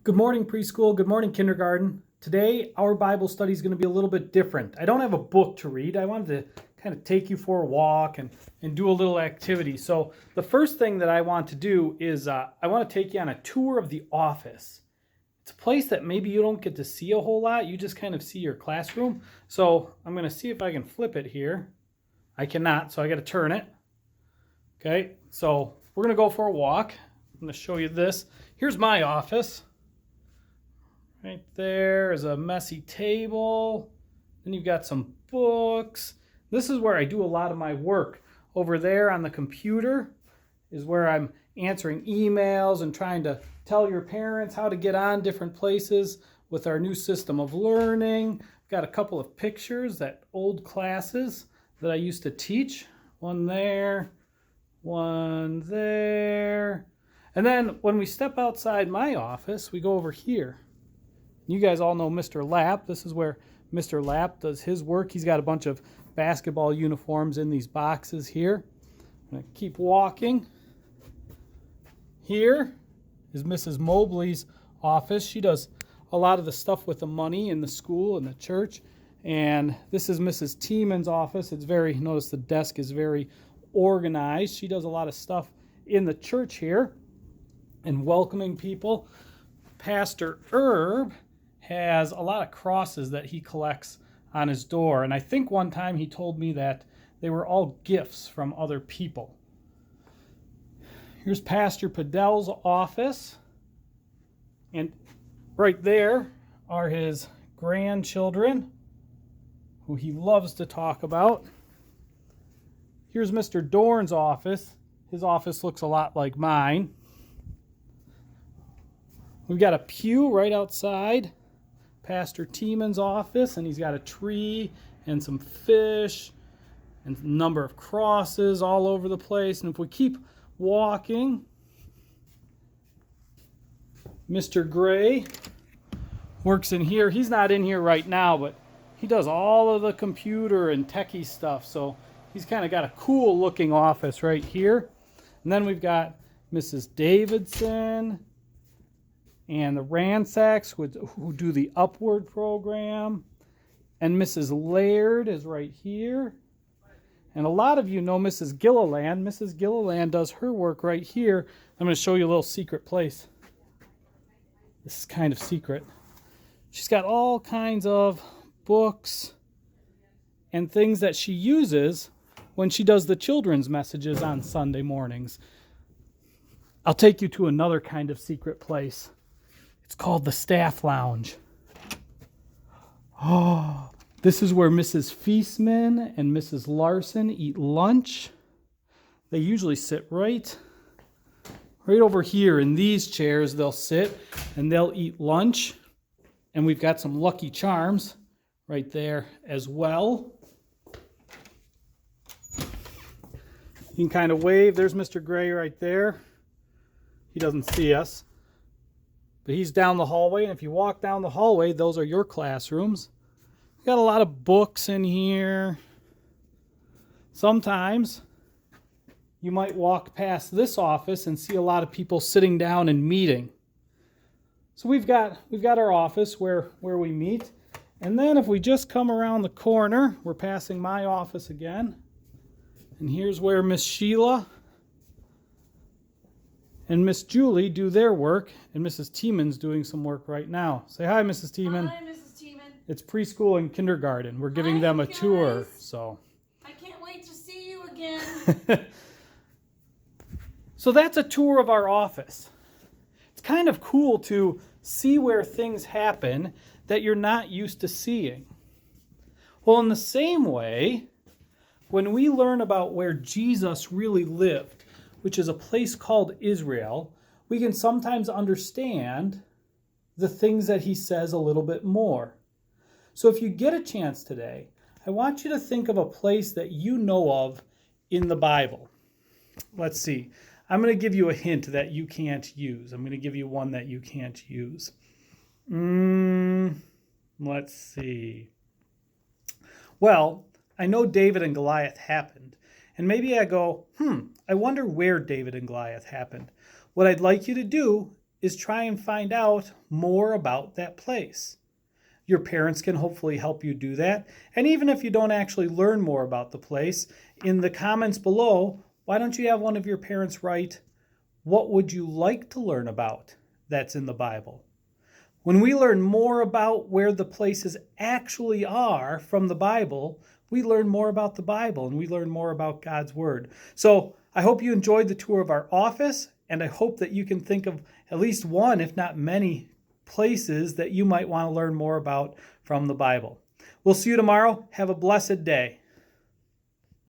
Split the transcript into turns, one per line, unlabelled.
Good morning, preschool. Good morning, kindergarten. Today, our Bible study is going to be a little bit different. I don't have a book to read. I wanted to kind of take you for a walk and do a little activity. So the first thing that I want to do is I want to take you on a tour of the office. It's a place that maybe you don't get to see a whole lot. You just kind of see your classroom. So I'm going to see if I can flip it here. I cannot, so I got to turn it. Okay, so we're going to go for a walk. I'm going to show you this. Here's my office. Right there is a messy table. Then you've got some books. This is where I do a lot of my work. Over there on the computer is where I'm answering emails and trying to tell your parents how to get on different places with our new system of learning. I've got a couple of pictures at old classes that I used to teach. One there, one there. And then when we step outside my office, we go over here. You guys all know Mr. Lapp. This is where Mr. Lapp does his work. He's got a bunch of basketball uniforms in these boxes here. I'm going to keep walking. Here is Mrs. Mobley's office. She does a lot of the stuff with the money in the school and the church. And this is Mrs. Tieman's office. Notice the desk is very organized. She does a lot of stuff in the church here and welcoming people. Pastor Herb has a lot of crosses that he collects on his door. And I think one time he told me that they were all gifts from other people. Here's Pastor Padell's office. And right there are his grandchildren, who he loves to talk about. Here's Mr. Dorn's office. His office looks a lot like mine. We've got a pew right outside Pastor Tieman's office, and he's got a tree and some fish and a number of crosses all over the place. And if we keep walking, Mr. Gray works in here. He's not in here right now, but he does all of the computer and techie stuff. So he's kind of got a cool looking office right here. And then we've got Mrs. Davidson and the Ransacks who do the Upward program. And Mrs. Laird is right here. And a lot of you know Mrs. Gilliland. Mrs. Gilliland does her work right here. I'm going to show you a little secret place. This is kind of secret. She's got all kinds of books and things that she uses when she does the children's messages on Sunday mornings. I'll take you to another kind of secret place. It's called the Staff Lounge. Oh, this is where Mrs. Feastman and Mrs. Larson eat lunch. They usually sit right over here in these chairs. They'll sit and they'll eat lunch. And we've got some Lucky Charms right there as well. You can kind of wave. There's Mr. Gray right there. He doesn't see us. But he's down the hallway, and if you walk down the hallway, those are your classrooms. We've got a lot of books in here. Sometimes you might walk past this office and see a lot of people sitting down and meeting. So we've got our office where we meet. And then if we just come around the corner, we're passing my office again. And here's where Miss Sheila and Miss Julie do their work, and Mrs. Tieman's doing some work right now. Say hi, Mrs. Tiemann.
Hi, Mrs. Tiemann.
It's preschool and kindergarten. We're giving them a tour, so.
I can't wait to see you again.
So that's a tour of our office. It's kind of cool to see where things happen that you're not used to seeing. Well, in the same way, when we learn about where Jesus really lived, which is a place called Israel, we can sometimes understand the things that he says a little bit more. So if you get a chance today, I want you to think of a place that you know of in the Bible. Let's see. I'm going to give you a hint that you can't use. I'm going to give you one that you can't use. Let's see. Well, I know David and Goliath happened. And maybe I go, I wonder where David and Goliath happened. What I'd like you to do is try and find out more about that place. Your parents can hopefully help you do that. And even if you don't actually learn more about the place, in the comments below, why don't you have one of your parents write, what would you like to learn about that's in the Bible? When we learn more about where the places actually are from the Bible, we learn more about the Bible and we learn more about God's Word. So I hope you enjoyed the tour of our office, and I hope that you can think of at least one, if not many, places that you might want to learn more about from the Bible. We'll see you tomorrow. Have a blessed day.